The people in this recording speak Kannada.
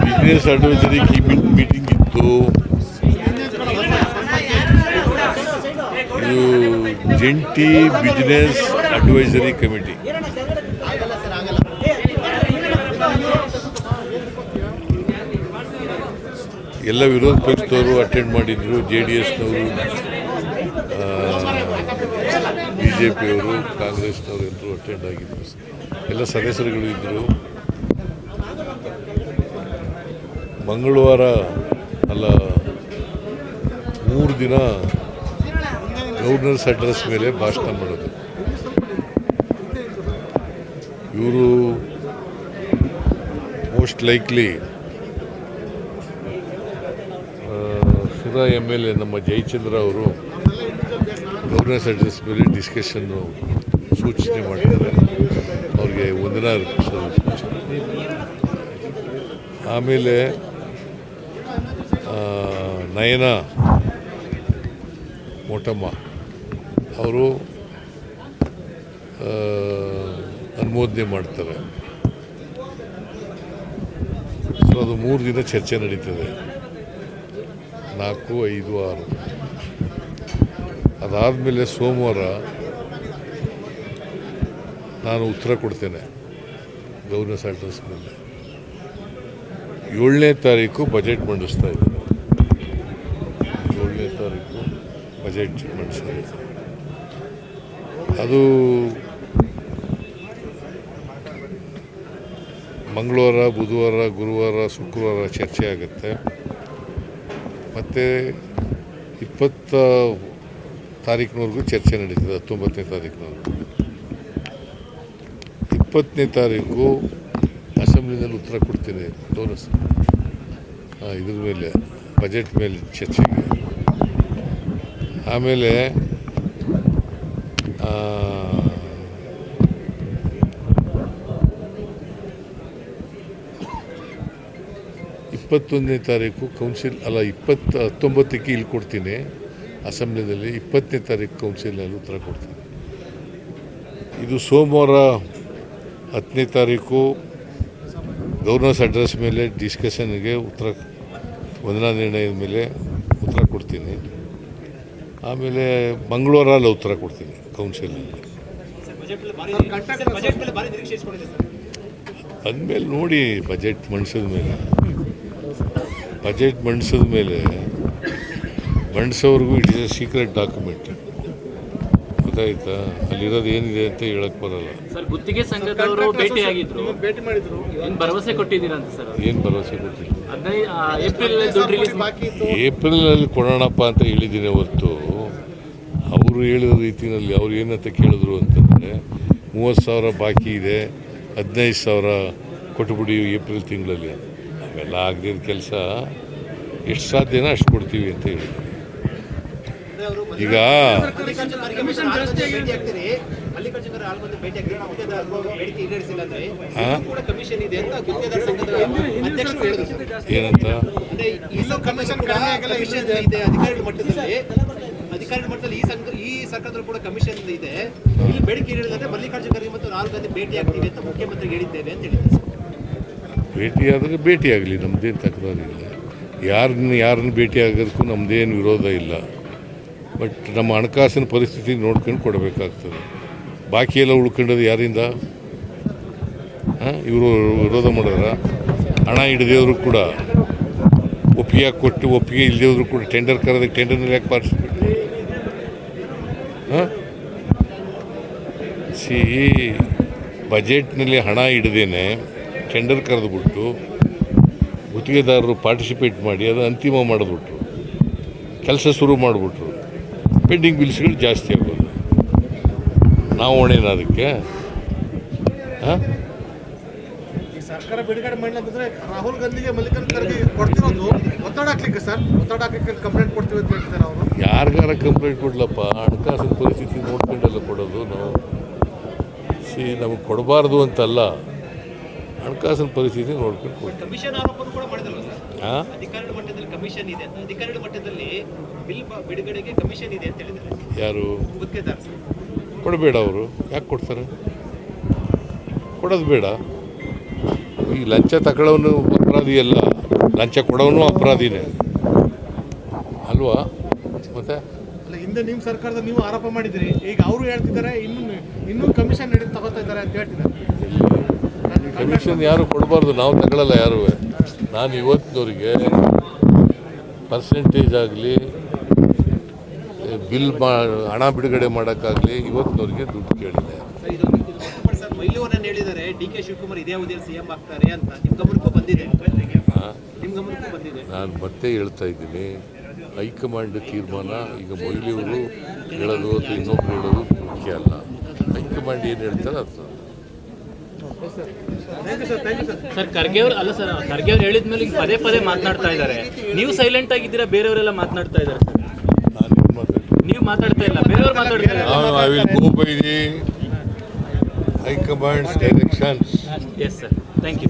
ಬಿಸ್ನೆಸ್ ಅಡ್ವೈಸರಿ ಮೀಟಿಂಗ್ ಇತ್ತು. ಇದು ಜಂಟಿ ಬಿಸ್ನೆಸ್ ಅಡ್ವೈಸರಿ ಕಮಿಟಿ. ಎಲ್ಲ ವಿರೋಧ ಪಕ್ಷದವರು ಅಟೆಂಡ್ ಮಾಡಿದ್ರು. JDSನವರು, BJPಯವರು, ಕಾಂಗ್ರೆಸ್ನವರು ಎಲ್ಲರೂ ಅಟೆಂಡ್ ಆಗಿದ್ರು. ಎಲ್ಲ ಸದಸ್ಯರುಗಳು ಇದ್ದರು. ಮಂಗಳವಾರ ಅಲ್ಲ 3 ದಿನ ಗವರ್ನರ್ಸ್ ಅಡ್ರೆಸ್ ಮೇಲೆ ಭಾಷಣ ಮಾಡೋದು. ಇವರು ಮೋಸ್ಟ್ ಲೈಕ್ಲಿ ಸುರಾ MLA ನಮ್ಮ ಜಯಚಂದ್ರ ಅವರು ಗವರ್ನರ್ಸ್ ಅಡ್ರೆಸ್ ಮೇಲೆ ಡಿಸ್ಕಷನ್ನು ಸೂಚನೆ ಮಾಡಿದ್ದಾರೆ. ಅವ್ರಿಗೆ ವಂದನಾ ಅರ್ಪಿಸೋದು ಸೂಚನೆ. ಆಮೇಲೆ ನಯನ ಮೋಟಮ್ಮ ಅವರು ಅನುಮೋದನೆ ಮಾಡ್ತಾರೆ. ಸೊ ಅದು 3 ದಿನ ಚರ್ಚೆ ನಡೀತದೆ, 4, 5, 6. ಅದಾದಮೇಲೆ ಸೋಮವಾರ ನಾನು ಉತ್ತರ ಕೊಡ್ತೇನೆ ಗವರ್ನರ್ಸ್ ಅಡ್ರೆಸ್ ಮೇಲೆ. 7ನೇ ತಾರೀಕು ಬಜೆಟ್ ಮಂಡಿಸ್ತಾ ಇದ್ದೀನಿ. 7ನೇ ತಾರೀಕು ಬಜೆಟ್ ಮಂಡಿಸ್ತಾ ಇದ್ದೀನಿ. ಅದು ಮಂಗಳವಾರ, ಬುಧವಾರ, ಗುರುವಾರ, ಶುಕ್ರವಾರ ಚರ್ಚೆ ಆಗುತ್ತೆ. ಮತ್ತು 20 ತಾರೀಕಿನವರೆಗೂ ಚರ್ಚೆ ನಡೀತದೆ. 19ನೇ ತಾರೀಕಿನವರೆಗೂ. 20ನೇ ತಾರೀಕು ಅಸೆಂಬ್ಲಿನಲ್ಲಿ ಉತ್ತರ ಕೊಡ್ತೀನಿ ಗವರ್ನರ್ಸ್ ಇದ್ರ ಮೇಲೆ, ಬಜೆಟ್ ಮೇಲೆ ಚರ್ಚೆಗೆ. ಆಮೇಲೆ 21ನೇ ತಾರೀಕು ಕೌನ್ಸಿಲ್ ಅಲ್ಲ 19ಕ್ಕೆ ಇಲ್ಲಿ ಕೊಡ್ತೀನಿ ಅಸೆಂಬ್ಲಿನಲ್ಲಿ. 20ನೇ ತಾರೀಕು ಕೌನ್ಸಿಲ್ನಲ್ಲಿ ಉತ್ತರ ಕೊಡ್ತೀನಿ. ಇದು ಸೋಮವಾರ 10ನೇ ತಾರೀಕು ಗವರ್ನರ್ಸ್ ಅಡ್ರೆಸ್ ಮೇಲೆ ಡಿಸ್ಕಷನ್ಗೆ ಉತ್ತರ, ವಂದನಾ ನಿರ್ಣಯದ ಮೇಲೆ ಉತ್ತರ ಕೊಡ್ತೀನಿ. ಆಮೇಲೆ ಮಂಗಳವಾರ ಅಲ್ಲ ಉತ್ತರ ಕೊಡ್ತೀನಿ ಕೌನ್ಸಿಲ್ನಲ್ಲಿ. ಅಂದಮೇಲೆ ನೋಡಿ, ಬಜೆಟ್ ಮಂಡಿಸಿದ ಮೇಲೆ ಮಂಡಿಸೋವ್ರಿಗೂ it is a secret document. ಗೊತ್ತಾಯ್ತಾ? ಅಲ್ಲಿರೋದು ಏನಿದೆ ಅಂತ ಹೇಳಕ್ ಬರಲ್ಲ. ಸರ್, ಗುತ್ತಿಗೆ ಸಂಘದವರು ಭೇಟಿ ಮಾಡಿದ್ರು, ಏನು ಭರವಸೆ ಕೊಟ್ಟಿದ್ದೀರಾ ಅಂತ ಸರ್? ಏನು ಭರವಸೆ ಕೊಟ್ಟಿಲ್ಲ. ಏಪ್ರಿಲ್ ಕೊಡೋಣಪ್ಪ ಅಂತ ಹೇಳಿದ್ದೀನಿ ಹೊರತು ಅವರು ಹೇಳಿದ ರೀತಿಯಲ್ಲಿ ಅವ್ರು ಏನಂತ ಕೇಳಿದ್ರು ಅಂತಂದರೆ 30,000 ಬಾಕಿ ಇದೆ, 15,000 ಕೊಟ್ಬಿಡಿ ಏಪ್ರಿಲ್ ತಿಂಗಳಲ್ಲಿ. ಅವೆಲ್ಲ ಆಗದಿದ್ದ ಕೆಲಸ. ಎಷ್ಟು ಸಾಧ್ಯನೋ ಅಷ್ಟು ಕೊಡ್ತೀವಿ ಅಂತ ಹೇಳಿ. ಈಗ ಏನಂತ ಅಧಿಕಾರಿಗಳ ಮಟ್ಟದಲ್ಲಿ ಈ ಸರ್ಕಾರದಲ್ಲೂ ಕೂಡ ಕಮಿಷನ್ ಇದೆ. ಇಲ್ಲಿ ಬೇಡಿಕೆ ಹೇಳಿದ್ರೆ ಮಲ್ಲಿಕಾರ್ಜುನ ಖರ್ಗೆ ಮತ್ತು ರಾಹುಲ್ ಗಾಂಧಿ ಭೇಟಿ ಆಗ್ತೀವಿ ಅಂತ ಮುಖ್ಯಮಂತ್ರಿ ಹೇಳಿದ್ದೇವೆ ಅಂತ ಹೇಳಿದ್ದಾರೆ. ಭೇಟಿ ಆದರೆ ಭೇಟಿ ಆಗಲಿ, ನಮ್ಮದೇನು ತಕರಾರಿಲ್ಲ. ಯಾರನ್ನ ಭೇಟಿ ಆಗೋದಕ್ಕೂ ನಮ್ಮದೇನು ವಿರೋಧ ಇಲ್ಲ. ಬಟ್ ನಮ್ಮ ಹಣಕಾಸಿನ ಪರಿಸ್ಥಿತಿ ನೋಡ್ಕೊಂಡು ಕೊಡಬೇಕಾಗ್ತದೆ. ಬಾಕಿ ಎಲ್ಲ ಉಳ್ಕೊಂಡದು ಯಾರಿಂದ? ಇವರು ವಿರೋಧ ಮಾಡಿದ್ರ? ಹಣ ಹಿಡಿದೇವರು ಕೂಡ ಒಪ್ಪಿಗೆ ಕೊಟ್ಟು, ಒಪ್ಪಿಗೆ ಇಲ್ಲದೇವರು ಕೂಡ ಟೆಂಡರ್ ಕರೆದಕ್ಕೆ ಟೆಂಡರ್ನಲ್ಲಿ ಯಾಕೆ ಪಾರ್ಟಿಸಿಪೇಟ್? ಬಜೆಟ್ನಲ್ಲಿ ಹಣ ಹಿಡ್ದೇನೆ ಟೆಂಡರ್ ಕರೆದುಬಿಟ್ಟು ಗುತ್ತಿಗೆದಾರರು ಪಾರ್ಟಿಸಿಪೇಟ್ ಮಾಡಿ ಅದು ಅಂತಿಮ ಮಾಡಿದ್ಬಿಟ್ರು, ಕೆಲಸ ಶುರು ಮಾಡಿಬಿಟ್ರು. ಪೆಂಡಿಂಗ್ ಬಿಲ್ಸ್ಗಳು ಜಾಸ್ತಿ ಆಗೋದು. ನಾವು ಹೊಣೆನ ಅದಕ್ಕೆ? ಸರ್ಕಾರ ಬಿಡುಗಡೆ ಮಾಡಿದ್ರೆ ರಾಹುಲ್ ಗಾಂಧಿಗೆ ಮಲ್ಲಿಕಾರ್ಜುನ ಖರ್ಗೆ ಕೊಡ್ತಿರೋದು ಒತ್ತಡ ಹಾಕ್ಲಿಕ್ಕೆ ಸರ್, ಒತ್ತಡ ಹಾಕಲಿಕ್ಕೆ ಕಂಪ್ಲೇಂಟ್ ಕೊಡ್ತೀವಿ ಅಂತ ಹೇಳ್ತಾರೆ ಅವರು. ಯಾರಿಗಾರ ಕಂಪ್ಲೇಂಟ್ ಕೊಡ್ಲಪ್ಪ, ಹಣಕಾಸಿನ ಪರಿಸ್ಥಿತಿ ನೋಡ್ಕೊಂಡೆಲ್ಲ ಕೊಡೋದು ನಾವು. ನಮಗೆ ಕೊಡಬಾರ್ದು ಅಂತಲ್ಲ, ಹಣಕಾಸಿನ ಪರಿಸ್ಥಿತಿ ನೋಡ್ಕೊಂಡು ಕೊಡ್ತೀವಿ. ಕಮಿಷನ್ ಆರೋಪನೂ ಕೂಡ ಮಾಡಿದಲ್ಲ ಸರ್, ಅಧಿಕಾರಿಗಳ ಮಟ್ಟದಲ್ಲಿ ಕಮಿಷನ್ ಇದೆ ಅಂತ. ಅಧಿಕಾರಿಗಳ ಮಟ್ಟದಲ್ಲಿ ಬಿಲ್ ಬಿಡುಗಡೆಗೆ ಕಮಿಷನ್ ಇದೆ ಅಂತ ಹೇಳಿದ್ದಾರೆ. ಯಾರು? ಗುತ್ತಿಗೆದಾರ. ಕೊಡಬೇಡ ಅವರು ಯಾಕೆ ಕೊಡ್ತಾರೆ? ಕೊಡೋದು ಬೇಡ. ಈ ಲಂಚ ತಗೊಳ್ಳೋನು ಅಪರಾಧಿ ಅಲ್ಲ, ಲಂಚ ಕೊಡೋನು ಅಪರಾಧಿನೇ ಅಲ್ವಾ? ಮತ್ತೆ ಅಲ್ಲ, ಹಿಂದೆ ನಿಮ್ಮ ಸರ್ಕಾರದಲ್ಲಿ ನೀವು ಆರೋಪ ಮಾಡಿದಿರಿ, ಈಗ ಅವರು ಹೇಳ್ತಿದ್ದಾರೆ ಇನ್ನೂ ಕಮಿಷನ್ ತಗೋತಾ ಇದ್ದಾರೆ ಅಂತ ಹೇಳ್ತಿದ್ದಾರೆ. ಕಮಿಷನ್ ಯಾರು ಕೊಡಬಾರ್ದು, ನಾವು ತಗೊಳ್ಳಲ್ಲ ಯಾರು. ನಾನು ಇವತ್ತಿನವರಿಗೆ ಪರ್ಸೆಂಟೇಜ್ ಆಗಲಿ ಬಿಲ್ ಹಣ ಬಿಡುಗಡೆ ಮಾಡೋಕ್ಕಾಗಲಿ ಇವತ್ತಿನವರಿಗೆ ದುಡ್ಡು ಕೇಳಿದೆ. ಮೈಲೂರನ್ನು ಹೇಳಿದ್ದಾರೆ ಡಿ ಕೆ ಶಿವಕುಮಾರ್ ಇದೇ ಅವಧಿಯಲ್ಲಿ ಸಿಎಂ ಆಗ್ತಾರೆ ಅಂತ ನಿಮ್ಮ ಗಮನಕ್ಕೂ ಬಂದಿದೆ? ನಿಮ್ಮ ಗಮನಕ್ಕೂ ಬಂದಿದೆ? ನಾನು ಮತ್ತೆ ಹೇಳ್ತಾ ಇದ್ದೀನಿ, ಹೈಕಮಾಂಡ್ ತೀರ್ಮಾನ. ಈಗ ಮೊಯ್ಲಿಯವರು ಹೇಳೋದು ಅಥವಾ ಇನ್ನೊಬ್ರು ಹೇಳೋದು ಮುಖ್ಯ ಅಲ್ಲ. ಹೈಕಮಾಂಡ್ ಏನು ಹೇಳ್ತಾರೆ ಅದು. ಸರ್ ಖರ್ಗೆ ಅವರು ಅಲ್ಲ ಸರ್, ಖರ್ಗೆ ಅವ್ರು ಹೇಳಿದ ಮೇಲೆ ಈಗ ಪದೇ ಪದೇ ಮಾತನಾಡ್ತಾ ಇದ್ದಾರೆ. ನೀವು ಸೈಲೆಂಟ್ ಆಗಿದ್ದೀರಾ, ಬೇರೆಯವರೆಲ್ಲ ಮಾತನಾಡ್ತಾ ಇದ್ದಾರೆ. ನಾನು ಏನು ಮಾತಾಡ್ತೀನಿ, ನೀವು ಮಾತಾಡ್ತಾ ಇಲ್ಲ, ಬೇರೆಯವರು ಮಾತಾಡ್ತಾ ಇದ್ದಾರೆ. ನಾನು I will go by the high command's directions. Yes sir, thank you.